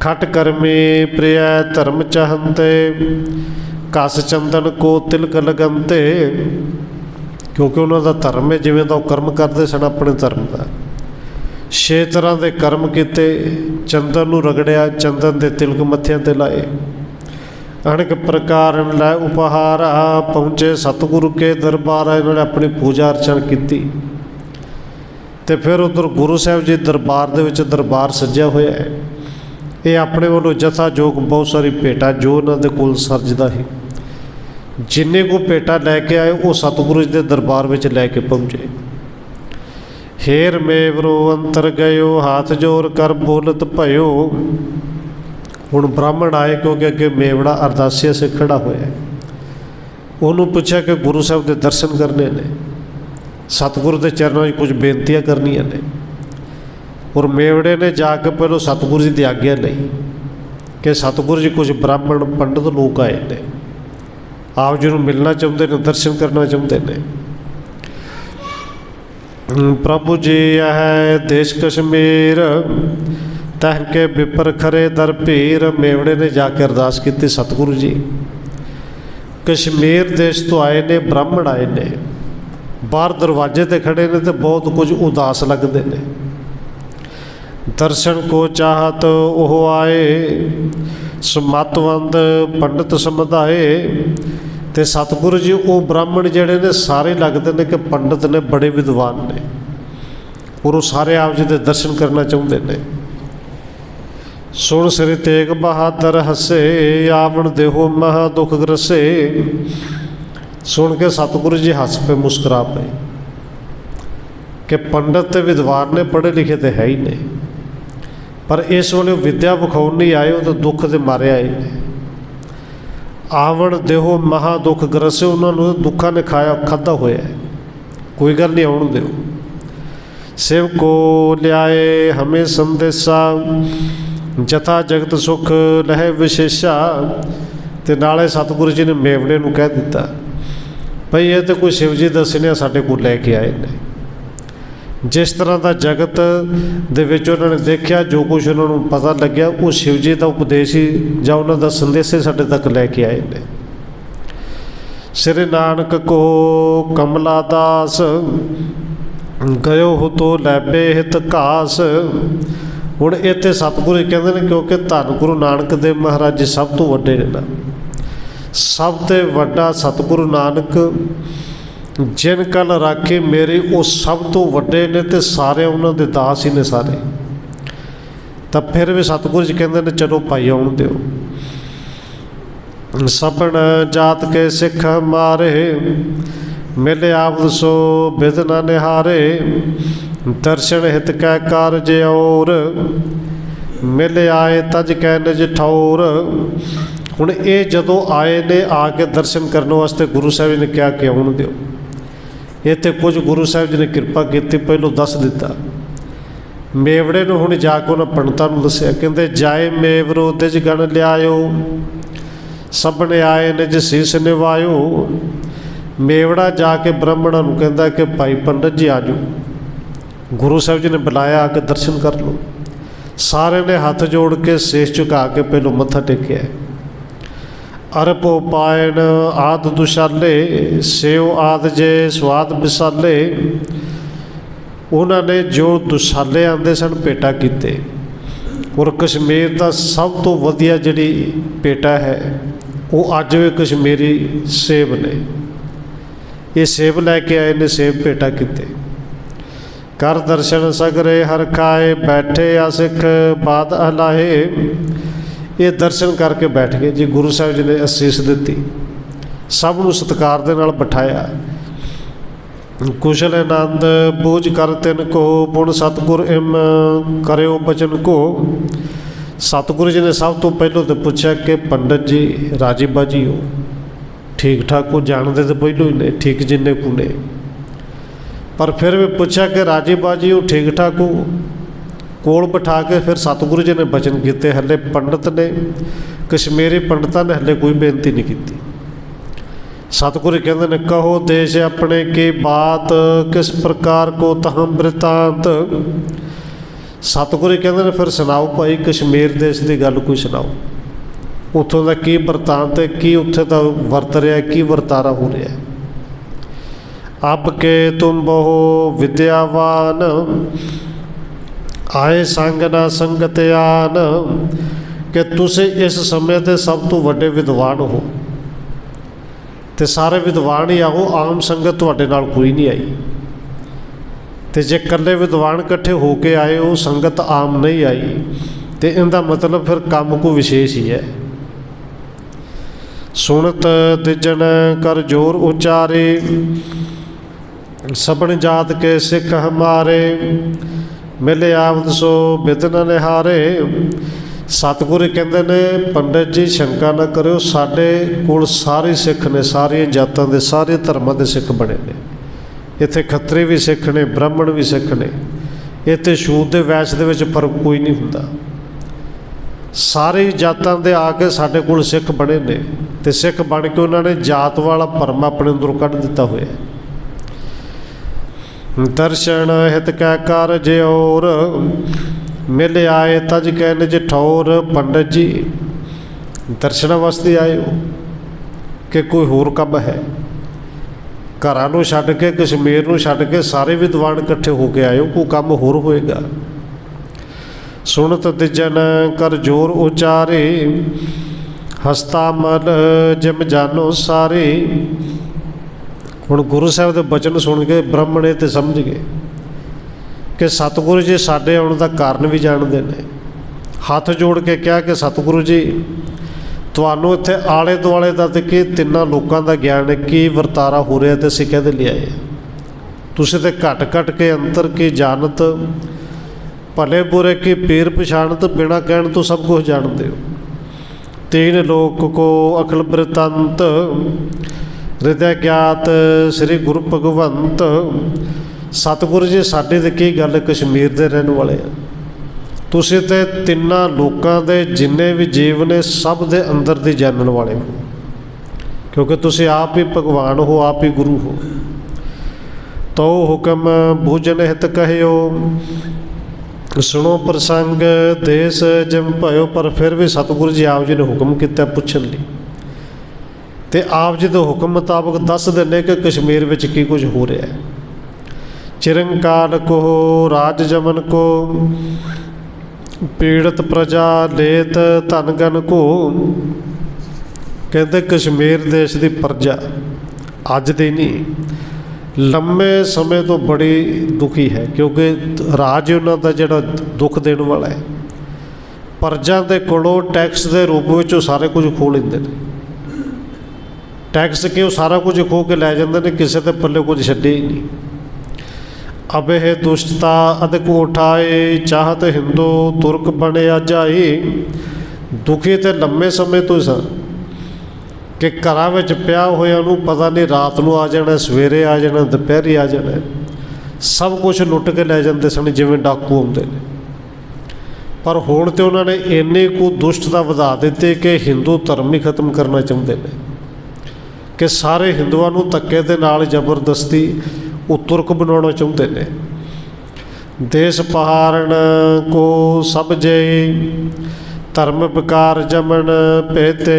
खट कर्मी प्रिय धर्म चाहते, घस चंदन को तिलक लगनते। क्योंकि उन्होंने धर्म है जिमें वो कर्म करते सन अपने धर्म का। 6 ਤਰ੍ਹਾਂ ਦੇ ਕਰਮ ਕੀਤੇ, ਚੰਦਨ ਨੂੰ ਰਗੜਿਆ, ਚੰਦਨ ਦੇ ਤਿਲਕ ਮੱਥਿਆਂ ਤੇ ਲਾਏ, ਅਣਕ ਪ੍ਰਕਾਰ ਲੈ ਉਪਹਾਰਾ, ਪਹੁੰਚੇ ਸਤਿਗੁਰੂ ਕੇ ਦਰਬਾਰ। ਇਹਨਾਂ ਨੇ ਆਪਣੀ ਪੂਜਾ ਅਰਚਨਾ ਕੀਤੀ। ਤੇ ਫਿਰ ਉੱਧਰ ਗੁਰੂ ਸਾਹਿਬ ਜੀ ਦਰਬਾਰ ਦੇ ਵਿੱਚ ਦਰਬਾਰ ਸੱਜਿਆ ਹੋਇਆ ਹੈ। ਇਹ ਆਪਣੇ ਵੱਲੋਂ ਜਥਾ ਜੋਗ ਬਹੁਤ ਸਾਰੀ ਭੇਟਾ ਜੋ ਉਹਨਾਂ ਦੇ ਕੋਲ ਸਰਜਦਾ ਸੀ, ਜਿੰਨੇ ਕੋ ਭੇਟਾ ਲੈ ਕੇ ਆਏ ਉਹ ਸਤਿਗੁਰੂ ਜੀ ਦੇ ਦਰਬਾਰ ਵਿੱਚ ਲੈ ਕੇ ਪਹੁੰਚੇ। ਹੇਰ ਮੇਵਰੋ ਅੰਤਰ ਗਇਓ, ਹੱਥ ਜੋੜ ਕਰ ਬੋਲਤ ਭਇਓ। ਹੁਣ ਬ੍ਰਾਹਮਣ ਆਏ ਕਿਉਂਕਿ ਅੱਗੇ ਮੇਵੜਾ ਅਰਦਾਸੀਆ ਸੇ ਖੜਾ ਹੋਇਆ। ਉਹਨੂੰ ਪੁੱਛਿਆ ਕਿ ਗੁਰੂ ਸਾਹਿਬ ਦੇ ਦਰਸ਼ਨ ਕਰਨੇ ਨੇ, ਸਤਿਗੁਰੂ ਦੇ ਚਰਨਾਂ ਵਿੱਚ ਕੁਝ ਬੇਨਤੀਆਂ ਕਰਨੀਆਂ ਨੇ। ਔਰ ਮੇਵੜੇ ਨੇ ਜਾ ਕੇ ਪਹਿਲੋਂ ਸਤਿਗੁਰੂ ਜੀ ਦੀ ਆਗਿਆ ਲਈ ਕਿ ਸਤਿਗੁਰੂ ਜੀ ਕੁਝ ਬ੍ਰਾਹਮਣ ਪੰਡਤ ਲੋਕ ਆਏ ਨੇ, ਆਪ ਜੀ ਨੂੰ ਮਿਲਣਾ ਚਾਹੁੰਦੇ ਨੇ, ਦਰਸ਼ਨ ਕਰਨਾ ਚਾਹੁੰਦੇ ਨੇ। ਪ੍ਰਭੂ ਜੀ ਹੈ ਦੇਸ਼ ਕਸ਼ਮੀਰ, ਤਹ ਕੇ ਵਿਪਰ ਖਰੇ ਦਰ ਭੀਰ। ਮੇਵੜੇ ਨੇ ਜਾ ਕੇ ਅਰਦਾਸ ਕੀਤੀ, ਸਤਿਗੁਰੂ ਜੀ ਕਸ਼ਮੀਰ ਦੇਸ਼ ਤੋਂ ਆਏ ਨੇ, ਬ੍ਰਾਹਮਣ ਆਏ ਨੇ, ਬਾਹਰ ਦਰਵਾਜ਼ੇ 'ਤੇ ਖੜੇ ਨੇ ਅਤੇ ਬਹੁਤ ਕੁਝ ਉਦਾਸ ਲੱਗਦੇ ਨੇ। ਦਰਸ਼ਨ ਕੋ ਚਾਹਤ ਉਹ ਆਏ, ਸਮਤਵੰਦ ਪੰਡਤ ਸਮਧਾਏ। ਅਤੇ ਸਤਿਗੁਰੂ ਜੀ ਉਹ ਬ੍ਰਾਹਮਣ ਜਿਹੜੇ ਨੇ ਸਾਰੇ ਲੱਗਦੇ ਨੇ ਕਿ ਪੰਡਤ ਨੇ, ਬੜੇ ਵਿਦਵਾਨ ਨੇ, ਔਰ ਉਹ ਸਾਰੇ ਆਪ ਜੀ ਦੇ ਦਰਸ਼ਨ ਕਰਨਾ ਚਾਹੁੰਦੇ ਨੇ। ਸੁਣ ਸ੍ਰੀ ਤੇਗ ਬਹਾਦਰ ਹੱਸੇ, ਆਵਣ ਦੇਹੋ ਮਹਾ ਦੁੱਖ ਗ੍ਰਸੇ। ਸੁਣ ਕੇ ਸਤਿਗੁਰੂ ਜੀ ਹੱਸ ਪਏ, ਮੁਸਕਰਾ ਪਏ ਕਿ ਪੰਡਤ ਤੇ ਵਿਦਵਾਨ ਨੇ, ਪੜ੍ਹੇ ਲਿਖੇ ਤੇ ਹੈ ਹੀ ਨੇ, ਪਰ ਇਸ ਵੇਲੇ ਵਿੱਦਿਆ ਵਿਖਾਉਣ ਨਹੀਂ ਆਏ, ਉਹ ਤਾਂ ਦੁੱਖ ਦੇ ਮਾਰੇ ਆਏ ਨੇ। ਆਵਣ ਦੇਹੋ ਮਹਾ ਦੁੱਖ ਗ੍ਰਸੇ, ਉਹਨਾਂ ਨੂੰ ਦੁੱਖਾਂ ਨੇ ਖਾਧਾ ਹੋਇਆ ਹੈ, ਕੋਈ ਗੱਲ ਨਹੀਂ, ਆਉਣ ਦਿਓ। ਸਿਵ ਕੋ ਲਿਆਏ ਹਮੇ ਸੰਦੇਸ਼ਾ, ਜਥਾ ਜਗਤ ਸੁਖ ਲਹਿ ਵਿਸ਼ੇਸ਼ਾ। ਅਤੇ ਨਾਲੇ ਸਤਿਗੁਰੂ ਜੀ ਨੇ ਮੇਵੜੇ ਨੂੰ ਕਹਿ ਦਿੱਤਾ ਭਈ ਇਹ ਤਾਂ ਕੋਈ ਸ਼ਿਵ ਜੀ ਦਾ ਸੁਨੇਹਾ ਸਾਡੇ ਕੋਲ ਲੈ ਕੇ ਆਏ ਨੇ। ਜਿਸ ਤਰ੍ਹਾਂ ਦਾ ਜਗਤ ਦੇ ਵਿੱਚ ਉਹਨਾਂ ਨੇ ਦੇਖਿਆ, ਜੋ ਕੁਛ ਉਹਨਾਂ ਨੂੰ ਪਤਾ ਲੱਗਿਆ, ਉਹ ਸ਼ਿਵ ਜੀ ਦਾ ਉਪਦੇਸ਼ ਹੀ ਜਾਂ ਉਹਨਾਂ ਦਾ ਸੰਦੇਸ਼ ਹੀ ਸਾਡੇ ਤੱਕ ਲੈ ਕੇ ਆਏ ਨੇ। ਸ੍ਰੀ ਨਾਨਕ ਕੋ ਕਮਲਾ ਦਾਸ, ਗਇਓ ਹੋ ਤੋ ਲੈਬੇ ਹਿਤ ਘਾਸ। ਹੁਣ ਇੱਥੇ ਸਤਿਗੁਰੂ ਜੀ ਕਹਿੰਦੇ ਨੇ ਕਿਉਂਕਿ ਧੰਨ ਗੁਰੂ ਨਾਨਕ ਦੇਵ ਮਹਾਰਾਜ ਜੀ ਸਭ ਤੋਂ ਵੱਡੇ ਨੇ ਨਾ, ਸਭ ਤੋਂ ਵੱਡਾ ਸਤਿਗੁਰੂ ਨਾਨਕ ਜਿਨ ਕਲ ਰਾਖੇ ਮੇਰੇ, ਉਹ ਸਭ ਤੋਂ ਵੱਡੇ ਨੇ ਅਤੇ ਸਾਰੇ ਉਹਨਾਂ ਦੇ ਦਾਸ ਹੀ ਨੇ ਸਾਰੇ। ਤਾਂ ਫਿਰ ਵੀ ਸਤਿਗੁਰੂ ਜੀ ਕਹਿੰਦੇ ਨੇ ਚਲੋ ਭਾਈ ਆਉਣ ਦਿਓ। ਸਭਨ ਜਾਤ ਕੇ ਸਿੱਖ ਮਾਰੇ, ਮਿਲੇ ਆਵਦ ਸੋ ਬਿਦ ਨਾ ਨਿਹਾਰੇ। ਦਰਸ਼ਨ ਹਿਤ ਕੈ ਕਾਰਜ ਔਰ, ਮਿਲੇ ਆਏ ਤਜ ਕੈ ਨਿਜ ਠੌਰ। ਹੁਣ ਇਹ ਜਦੋਂ ਆਏ ਨੇ, ਆ ਕੇ ਦਰਸ਼ਨ ਕਰਨ ਵਾਸਤੇ ਗੁਰੂ ਸਾਹਿਬ ਜੀ ਨੇ ਕਿਹਾ ਕਿ ਆਉਣ ਦਿਓ। ਇੱਥੇ ਕੁਝ ਗੁਰੂ ਸਾਹਿਬ ਜੀ ਨੇ ਕਿਰਪਾ ਕੀਤੀ, ਪਹਿਲੋਂ ਦੱਸ ਦਿੱਤਾ। ਮੇਵੜੇ ਨੂੰ ਹੁਣ ਜਾ ਕੇ ਉਹਨਾਂ ਪੰਡਤਾਂ ਨੂੰ ਦੱਸਿਆ, ਕਹਿੰਦੇ ਜਾਏ ਮੇਵਰੋ ਦਿਜ ਗਣ ਲਿਆਇਓ, ਸਭਨੇ ਆਏ ਨਿਜ ਸੀਸ ਨਿਵਾਇਓ। ਮੇਵੜਾ ਜਾ ਕੇ ਬ੍ਰਾਹਮਣਾਂ ਨੂੰ ਕਹਿੰਦਾ ਕਿ ਭਾਈ ਪੰਡਤ ਜੀ ਆ ਜਾਓ, ਗੁਰੂ ਸਾਹਿਬ ਜੀ ਨੇ ਬੁਲਾਇਆ, ਆ ਕੇ ਦਰਸ਼ਨ ਕਰ ਲਓ। ਸਾਰਿਆਂ ਨੇ ਹੱਥ ਜੋੜ ਕੇ ਸੀਸ ਝੁਕਾ ਕੇ ਪਹਿਲੋਂ ਮੱਥਾ ਟੇਕਿਆ। ਅਰਪੋ ਪਾਇਣ ਆਦ ਦੁਸ਼ਾਲੇ, ਸੇਵ ਆਦ ਜੇ ਸਵਾਦ ਵਿਸਾਲੇ। ਉਹਨਾਂ ਨੇ ਜੋ ਦੁਸ਼ਾਲੇ ਆਉਂਦੇ ਸਨ ਭੇਟਾ ਕੀਤੇ, ਔਰ ਕਸ਼ਮੀਰ ਦਾ ਸਭ ਤੋਂ ਵਧੀਆ ਜਿਹੜੀ ਭੇਟਾ ਹੈ ਉਹ ਅੱਜ ਵੀ ਕਸ਼ਮੀਰੀ ਸੇਬ ਨੇ। ਇਹ ਸੇਬ ਲੈ ਕੇ ਆਏ ਨੇ, ਸੇਬ ਭੇਟਾ ਕੀਤੇ। ਕਰ ਦਰਸ਼ਨ ਸਗਰੇ ਹਰ ਖਾਏ, ਬੈਠੇ ਆ ਸਿੱਖ ਬਾਦ ਅਲਾਹੇ। ਇਹ ਦਰਸ਼ਨ ਕਰਕੇ ਬੈਠ ਗਏ ਜੀ। ਗੁਰੂ ਸਾਹਿਬ ਜੀ ਨੇ ਅਸੀਸ ਦਿੱਤੀ, ਸਭ ਨੂੰ ਸਤਿਕਾਰ ਦੇ ਨਾਲ ਬਿਠਾਇਆ। ਕੁਸ਼ਲ ਆਨੰਦ ਬੂਝ ਕਰ ਤਿਨ ਕੋ, ਪੁਣ ਸਤਿਗੁਰ ਇਮ ਕਰਿਓ ਬਚਨ ਕੋ। ਸਤਿਗੁਰੂ ਜੀ ਨੇ ਸਭ ਤੋਂ ਪਹਿਲਾਂ ਤਾਂ ਪੁੱਛਿਆ ਕਿ ਪੰਡਤ ਜੀ ਰਾਜੀ ਬਾਜੀ ਹੋ, ਠੀਕ ਠਾਕ ਹੋ? ਜਾਣਦੇ ਤਾਂ ਪਹਿਲੋਂ ਹੀ ਨੇ ਠੀਕ ਜਿੰਨੇ ਕੁ ਨੇ, ਪਰ ਫਿਰ ਵੀ ਪੁੱਛਿਆ ਕਿ ਰਾਜੀ ਬਾਜੀ ਹੋ, ਠੀਕ ਠਾਕ ਹੋ? ਕੋਲ ਬਿਠਾ ਕੇ ਫਿਰ ਸਤਿਗੁਰੂ ਜੀ ਨੇ ਬਚਨ ਕੀਤੇ। ਹਲੇ ਪੰਡਤ ਨੇ, ਕਸ਼ਮੀਰੀ ਪੰਡਤਾਂ ਨੇ ਹਲੇ ਕੋਈ ਬੇਨਤੀ ਨਹੀਂ ਕੀਤੀ। ਸਤਿਗੁਰੂ ਕਹਿੰਦੇ ਨੇ ਕਹੋ ਦੇਸ਼ ਆਪਣੇ ਕੀ ਬਾਤ, ਕਿਸ ਪ੍ਰਕਾਰ ਕੋ ਤਹਮ ਬ੍ਰਿਤਾਂਤ। ਸਤਿਗੁਰੂ ਕਹਿੰਦੇ ਨੇ ਫਿਰ ਸੁਣਾਓ ਭਾਈ, ਕਸ਼ਮੀਰ ਦੇਸ਼ ਦੀ ਗੱਲ ਕੋਈ ਸੁਣਾਓ, ਉੱਥੋਂ ਦਾ ਕੀ ਬ੍ਰਿਤਾਂਤ ਹੈ, ਕੀ ਉੱਥੇ ਦਾ ਵਰਤ ਰਿਹਾ, ਕੀ ਵਰਤਾਰਾ ਹੋ ਰਿਹਾ। ਅਬ ਕੇ ਤੁਮ ਬਹੁ ਵਿਦਿਆਵਾਨ, आए संग ना संगत आन, कि तुसी इस समय के सब तो वड्डे विद्वान हो, तो सारे विद्वान ही आओ, आम संगत तुहाडे नाल कोई नहीं आई। तो जे कल्ले विद्वान इकट्ठे होके आए हो, संगत आम नहीं आई, तो इनका मतलब फिर काम को विशेष ही है। सुनत तिजन कर जोर उचारे, सबन जात के सिख हमारे, मिले आवत सो बिदन निहारे। सतगुरु कहते ने पंडित जी शंका ना करो, साडे कोल सारे सिख ने, सारिया जातां दे सारे धर्मां दे सिख बने ने। इत्थे खत्रे भी सिख ने, ब्राह्मण भी सिख ने, इत्थे छूत दे वैश्य दे विच फर्क कोई नहीं हुंदा। सारी जातां दे आके साडे कोल सिख बने ने, ते सिख बन के उन्होंने जात वाला भरम अपने अंदरों कढ़ दिता होया। दर्शन हित कै कर जे और, मिल आए तज कै निज ठौर। पंडित जी दर्शन वास्ते आए हो कि कोई होर काम है? घरां नूं छड्ड के, कश्मीर नूं छड्ड के सारे विद्वान इकट्ठे होके आए हो, कोई काम होर होएगा? सुनत तिजन कर जोर उचारे, हस्ता मल जिम जानो सारे। हुण गुरु साहब के बचन सुन के ब्राह्मण तो समझ गए कि सतगुरु जी साडे आउण दा कारण भी जानते हैं। हाथ जोड़ के कहा कि सतगुरु जी तुहानूं इत्थे आले दुआले दा ते कि तिन्नां लोकां दा ज्ञान है, की वरतारा हो रहा तो असीं कहदे लिआए। तुसीं ते घट घट के अंतर की जानत, भले बुरे की पीर पछाणत, बिना कहण तो सब कुछ जानते हो। तीन लोक को अखिल बृतांत, हृदय ज्ञात श्री गुरु भगवंत। सतगुरु जी साडी ते की गल, कश्मीर दे रहने वाले हैं, तुसीं ते तिन्नां लोकां दे जिन्ने भी जीव ने सब दे अंदर दी जानन वाले हो, क्योंकि तुसीं आप ही भगवान हो, आप ही गुरु हो। तो हुक्म भुजन हित कहियो, सुनो प्रसंग देश जिम भयो। पर फिर भी सतगुरु जी आप जी ने हुक्म किया पुछण लई, ते आप जी के हुक्म मुताबक दस देने कि कश्मीर विच की कुछ हो रहा है। चिरंकाल को राज जमन को, पीड़ित प्रजा लेत धनगन को। कहते कश्मीर देश की प्रजा अज दी नहीं, लंबे समय तो बड़ी दुखी है, क्योंकि राज उन्हों का जोड़ा दुख देने वाला है। प्रजा के कोलों टैक्स के रूप में सारे कुछ खो लेंदे ने। टैक्स क्यों सारा कुछ खो के लै जाते हैं, किसी के पल्ले कुछ छड्डे ही नहीं। अब यह दुष्टता अधिक उठाए, चाहत हिंदू तुर्क बने जाए। दुखी तो लंबे समय तो सा कि घरां विच पिया होया नूं पता नहीं रात नूं आ जाना, सवेरे आ जाना, दोपहरी आ जाना, सब कुछ लुट के लै जाते सन जिवें डाकू आउंदे ने। पर हुण तो उन्होंने इन्नी को दुष्टता वधा दी कि हिंदू धर्म ही खत्म करना चाहते हैं, कि सारे हिंदुओं को धक्के दे नाल जबरदस्ती वो तुर्क बनाना चाहते हैं। देश पहारण को सब जे, धर्म विकार जमन पेते।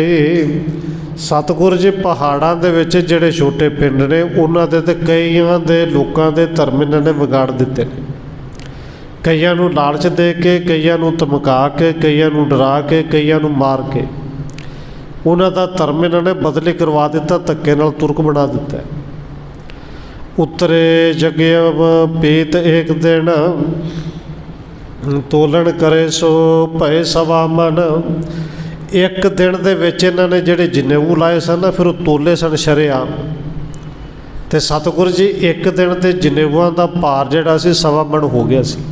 सतगुरु जी पहाड़ों के विच जिहड़े छोटे पिंड ने उन्हां दे ते कईयां दे लोकां दे धर्म इन्हां ने विगाड़ दिते ने। कईयां नूं लालच दे के, कईयां नूं धमका के, कईयां नूं डरा के, कईयां नूं मार के उन्हां दा धर्म इन्हां ने बदली करवा दिता, धक्के नाल तुर्क बना दिता। उतरे जगयब पीत एक दिन, तोलन करे सो भय सवा मन। एक दिन दे विच इन्हां ने जिहड़े जनेऊ लाए सन ना, फिर तोले सन शरेआम। ते सतगुरु जी एक दिन ते जनेऊआं दा भार जिहड़ा सी सवा मन हो गया सी।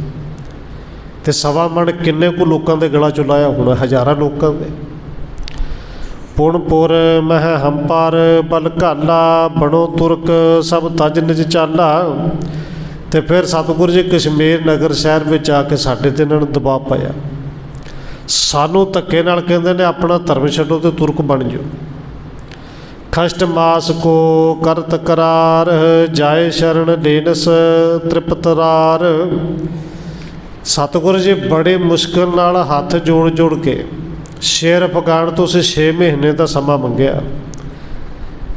ते सवा मन किन्ने को लोकां दे गला चों लाया होना, हज़ारां लोकां दे। पुणपुर मह हंपार बल घाला, बनो तुर्क सब तज निज चाला। तो फिर सतगुरु जी कश्मीर नगर शहर में आके साडे ते इन्हां ने दबाव पाया। सानू धक्के नाल कहंदे ने अपना धर्म छड्डो तो तुर्क बन जाओ। खष्ट मास को कर तकरार, जाए शरण लेनस त्रिपतरार। सतगुरु जी बड़ी मुश्किल नाल हाथ जोड़ जोड़ के शेर अफगान तो उसे 6 महीने का समा मंगया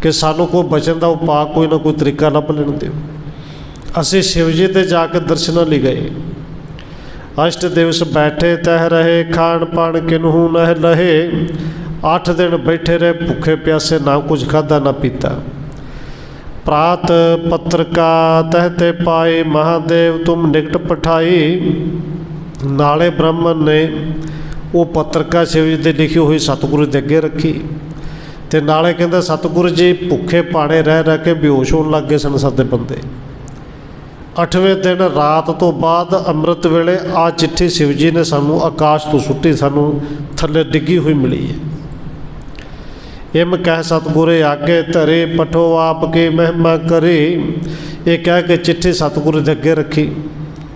कि सानू कोई बचन का उपा कोई ना कोई तरीका लभ लेन दो। असी शिव जी ते जाके दर्शनां लई गए। अष्ट दिवस बैठे तह रहे, खान पान किन्हू नह लहे। 8 दिन बैठे रहे भूखे प्यासे, ना कुछ खाधा ना पीता। प्रात पत्रिका तहते पाई, महादेव तुम निकट पठाई। नाले ब्राह्मण ने वो पत्रिका शिव जी की लिखी हुई सतगुरु के अगे रखी, तो नाले कहते सतगुरु जी भुखे पाने रह रह के बेहोश होने लग गए सन साडे बंदे। 8वें दिन रात तो बाद अमृत वेले आ चिट्ठी शिव जी ने सानू आकाश तो सुट्टी, सानू थले डिगी हुई मिली है। इम कह सतगुरे आगे धरे, पठो आपकी महिमा करी। ये कह के चिट्ठी सतगुरु के अगे रखी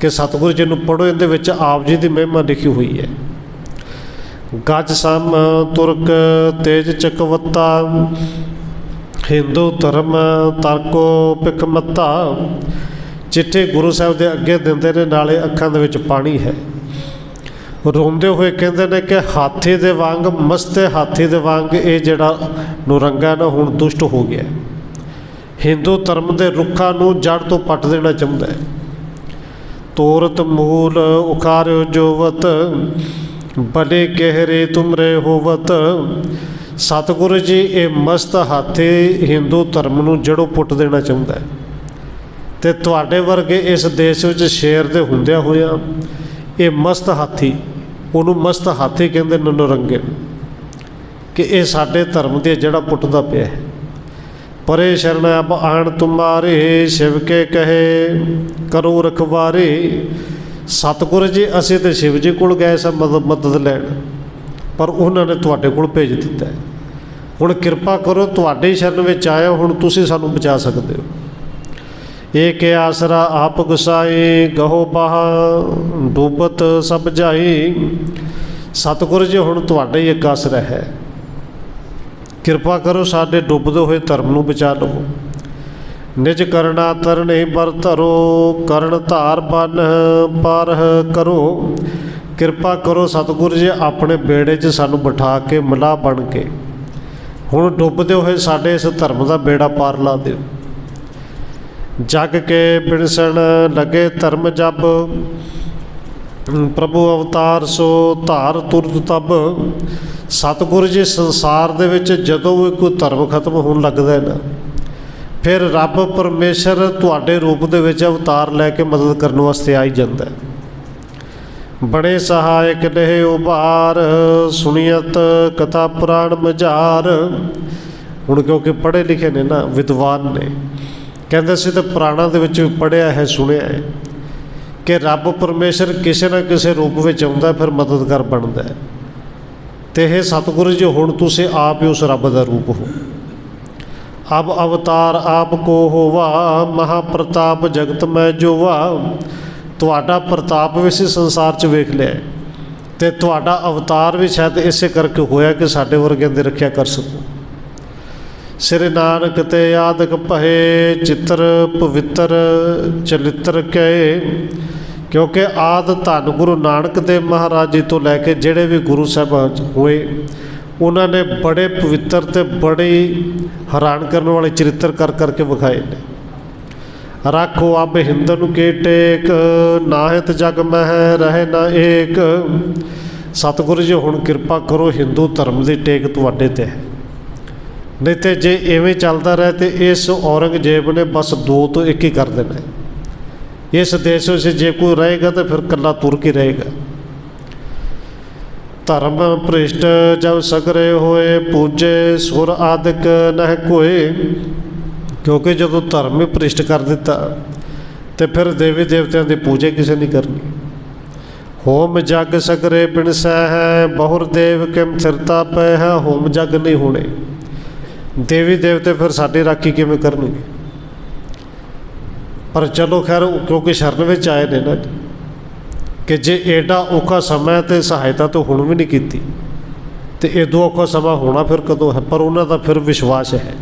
कि सतगुरु जी नूं पढ़ो, इहदे विच आप जी की महिमा लिखी हुई है। गज सम तुर्क तेज चकवत्ता, हिंदू धर्म तरको पिकमत्ता। चिट्ठी गुरु साहब के अगे देंदे ने, नाले अखां दे विच पानी है। रोंदे हुए कहते हैं कि हाथी दे वांग, मस्ते हाथी दे वांग ये जिहड़ा नुरंगा ना हुण दुष्ट हो गया। हिंदू धर्म के रुखा नूं जड़ तो पट देना चाहुंदा है। तोरत मूल उखारियो जोवत, भले गहरे तुमरे होवत। सतगुरु जी ये मस्त हाथी हिंदू धर्म नूं जड़ों पुट देना चाहुंदा है। तो तुहाडे वर्गे इस देश में शेर दे हुंदियां होइयां ये मस्त हाथी, उन्होंने मस्त हाथी कहते नरंगे, कि ये साडे धर्म की जड़ा पुटदा पिया है। परे शरण अब आण तुम्हारे, शिव के कहे करो रखवारे। सतगुरु जी असीं तो शिव जी कोल गए सा मदद लैण, पर उन्होंने तुहाडे कोल भेज दिता है। हुण किरपा करो, तुहाडे शरण में आया, हुण तुसीं सानूं बचा सकते हो। एक आसरा आप गुसाई, गहो बाहा डूबत सब जाई। सतगुरु जी हुण तुहाडा ही एक आसरा है, किरपा करो साडे डुबदे हुए धर्म नूं बचा लवो। निज करना तरने बर धरो, करण धार बन पारह करो। किरपा करो सतगुरु जी अपने बेड़े 'च सानूं बिठा के मलाह बन के हुण डुबदे हुए साडे इस धर्म का बेड़ा पार ला दिओ। जग के बिणसण लगे धर्म जब, प्रभु अवतार सो धार तुरत तब। सतगुरु जी संसार दे विच जदों भी कोई धर्म खत्म होने लगदा है ना, फिर रब परमेश्वर तुहाडे रूप दे विच अवतार लैके मदद करने वास्ते आई जांदा है। बड़े सहायक लहे उबार, सुनियत कथा पुराण मजार। हुण क्योंकि पढ़े लिखे ने ना, विद्वान ने, कहते असीं तो पुराणों दे विच पढ़िया है, सुनिया है कि रब परमेश्वर किसी न किसी रूप में आउंदा, फिर मददगार बनता है। तो यह सतगुरु जी हुण तुसीं आप ही उस रब का रूप हो। अब अवतार आपको होवा, महाप्रताप जगत में जोवा। तुहाडा प्रताप भी इसी संसार च वेख लिया, तो तुहाडा अवतार भी शायद इसे करके होया कि साडे वर्गियां दी रखिया कर सको। श्री नानक ते आदक पहे, चित्र पवित्र चलित्र कहे। क्योंकि आद धन गुरु नानक देव महाराज जी तो लैके जेड़े भी गुरु साहब हुए, उन्होंने बड़े पवित्र ते बड़े हैरान करने वाले चरित्र कर करके विखाए ने। राखो अब हिंदन के टेक, नाहित जग मह रहे ना एक। सतगुरु जी हुण किरपा करो, हिंदू धर्म की टेक तुहाडे ते है, नहीं तो जे इवें चलता रहे तो इस औरंगजेब ने बस 2 तो 1 ही कर देना है। इस देश में जे कोई रहेगा तो फिर कला तुर्क ही रहेगा। धर्म भ्रिष्ट जब सगरे होए, पूजे सुर आदिक नह कोए। क्योंकि जो धर्म ही भ्रिष्ट कर दिता तो फिर देवी देवतियों की पूजा किसी नहीं करनी। होम जग सगरे बिणसै है, बहुर देव किम थिरता पै है। होम जग नहीं होने, देवी देवते फिर साड़ी राखी किवें करनगे। पर चलो खैर, क्योंकि शरण में आए ने ना कि जे एडा औखा समय तो सहायता तो हुण भी नहीं की, तो एदों औखा समा होना फिर कदों है। पर उन्हों का फिर विश्वास है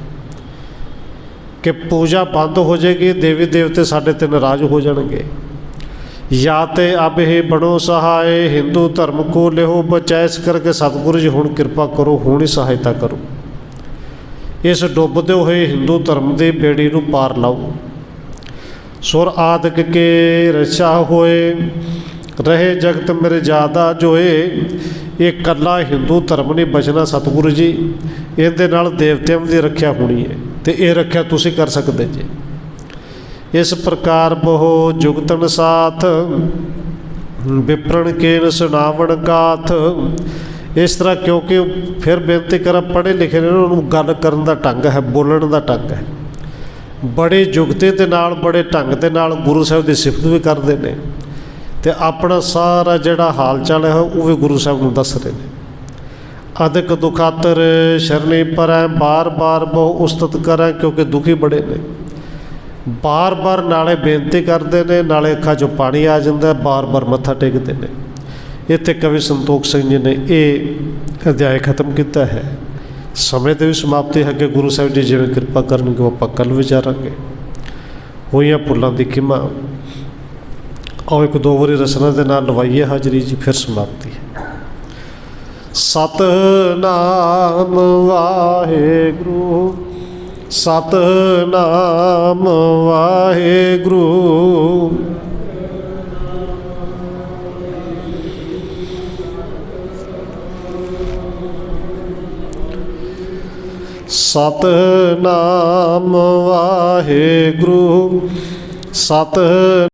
कि पूजा बंद हो जाएगी, देवी देवते साढ़े ते नाराज़ हो जाएंगे। या तो अब ही बनो सहाय, हिंदू धर्म को लेहो बचाए। इस करके सतगुरु जी हुण किरपा करो, हुण ही सहायता करो, इस डुबदे हुए हिंदू धर्म की बेड़ी नूं पार लाओ। सुर आदिक के रचा होए, ਰਹੇ ਜਗਤ ਮਰਜ਼ਾਦਾ ਜੋਏ। ਇਹ ਇਕੱਲਾ ਹਿੰਦੂ ਧਰਮ ਨਹੀਂ ਬਚਣਾ ਸਤਿਗੁਰੂ ਜੀ, ਇਹਦੇ ਨਾਲ ਦੇਵਤਿਆਂ ਦੀ ਰੱਖਿਆ ਹੋਣੀ ਹੈ, ਅਤੇ ਇਹ ਰੱਖਿਆ ਤੁਸੀਂ ਕਰ ਸਕਦੇ ਜੀ। ਇਸ ਪ੍ਰਕਾਰ ਬਹੁ ਜੁਗਤਨ ਸਾਥ ਵਿਪਰਨ ਕੇਨ ਸੁਣਾਵਣ ਗਾਥ। ਇਸ ਤਰ੍ਹਾਂ ਕਿਉਂਕਿ ਫਿਰ ਬੇਨਤੀ ਕਰਾਂ, ਪੜ੍ਹੇ ਲਿਖੇ ਨੇ, ਉਹਨਾਂ ਨੂੰ ਗੱਲ ਕਰਨ ਦਾ ਢੰਗ ਹੈ, ਬੋਲਣ ਦਾ ਢੰਗ ਹੈ, ਬੜੇ ਜੁਗਤੇ ਦੇ ਨਾਲ ਬੜੇ ਢੰਗ ਦੇ ਨਾਲ ਗੁਰੂ ਸਾਹਿਬ ਦੀ ਸਿਫਤ ਵੀ ਕਰਦੇ ਨੇ, ਅਤੇ ਆਪਣਾ ਸਾਰਾ ਜਿਹੜਾ ਹਾਲ ਚਾਲ ਹੈ ਉਹ ਵੀ ਗੁਰੂ ਸਾਹਿਬ ਨੂੰ ਦੱਸ ਰਹੇ ਨੇ। ਅਦਿਕ ਦੁਖਾਤਰ ਸ਼ਰਣੀ ਪਰੈ ਬਾਰ ਬਾਰ ਬਹੁ ਉਸਤਤ ਕਰੈ। ਕਿਉਂਕਿ ਦੁਖੀ ਬੜੇ ਨੇ, ਬਾਰ ਬਾਰ ਨਾਲੇ ਬੇਨਤੀ ਕਰਦੇ ਨੇ, ਨਾਲੇ ਅੱਖਾਂ 'ਚੋਂ ਪਾਣੀ ਆ ਜਾਂਦਾ, ਬਾਰ ਬਾਰ ਮੱਥਾ ਟੇਕਦੇ ਨੇ। ਇੱਥੇ ਕਵੀ ਸੰਤੋਖ ਸਿੰਘ ਜੀ ਨੇ ਇਹ ਅਧਿਆਇ ਖਤਮ ਕੀਤਾ ਹੈ। ਸਮੇਂ ਦੀ ਵੀ ਸਮਾਪਤੀ ਹੈ ਕਿ ਗੁਰੂ ਸਾਹਿਬ ਜੀ ਜਿਵੇਂ ਕਿਰਪਾ ਕਰਨਗੇ ਉਹ ਆਪਾਂ ਕੱਲ੍ਹ ਵਿਚਾਰਾਂਗੇ। ਹੋਈਆਂ ਭੁੱਲਾਂ ਦੀ ਖਿਮਾ। ਆਓ ਇੱਕ ਦੋ ਵਾਰੀ ਰਸਨਾ ਦੇ ਨਾਲ ਲਵਾਈਏ ਹਾਜ਼ਰੀ ਜੀ, ਫਿਰ ਸਮਾਪਤੀ ਹੈ। ਸਤਿਨਾਮ ਵਾਹਿਗੁਰੂ, ਸਤਿਨਾਮ ਵਾਹਿਗੁਰੂ। ਸਤਿਨਾਮ ਵਾਹਿਗੁਰੂ, ਸਤਿ